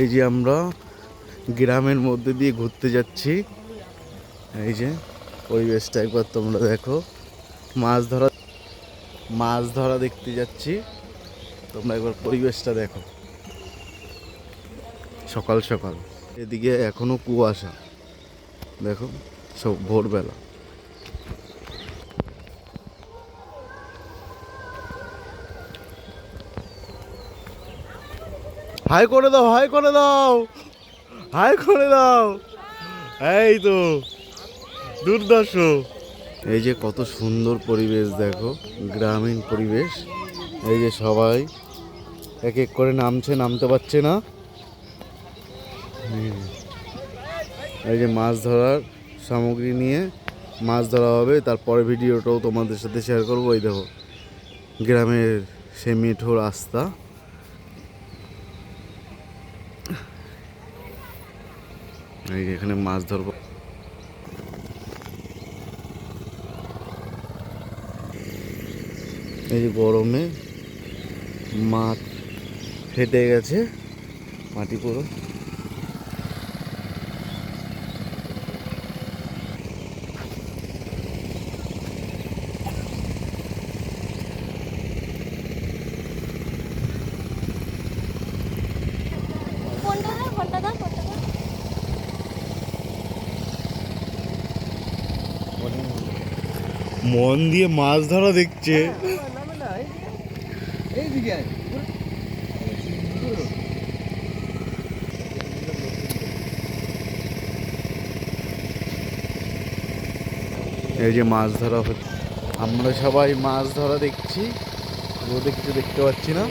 এই যে আমরা গ্রামের মধ্যে দিয়ে ঘুরতে যাচ্ছি। এই যে পরিবেশটা একবার তোমরা দেখো। মাছ ধরা দেখতে যাচ্ছি। তোমরা একবার পরিবেশটা দেখো। সকাল সকাল এদিকে এখনো কুয়াশা, দেখো সব ভোরবেলা। হাই করে দাও, হাই করে দাও, হাই করে দাও। এই তো দুর্দর্শ। এই যে কত সুন্দর পরিবেশ দেখো, গ্রামীণ পরিবেশ। এই যে সবাই এক এক করে নামতে পারছে না। এই যে মাছ ধরার সামগ্রী নিয়ে মাছ ধরা হবে, তারপরে ভিডিওটাও তোমাদের সাথে শেয়ার করবো। এই দেখো গ্রামের সে মেঠো রাস্তা। এই যে এখানে মাছ ধরবো। এই যে গরমে মাঠ ফেটে গেছে, মাটি পুরো। মন দিয়ে মাছ ধরা দেখছে। এই যে মাছ ধরা হচ্ছে, আমরা সবাই মাছ ধরা দেখছি। রোদে কিছু দেখতে পাচ্ছি না।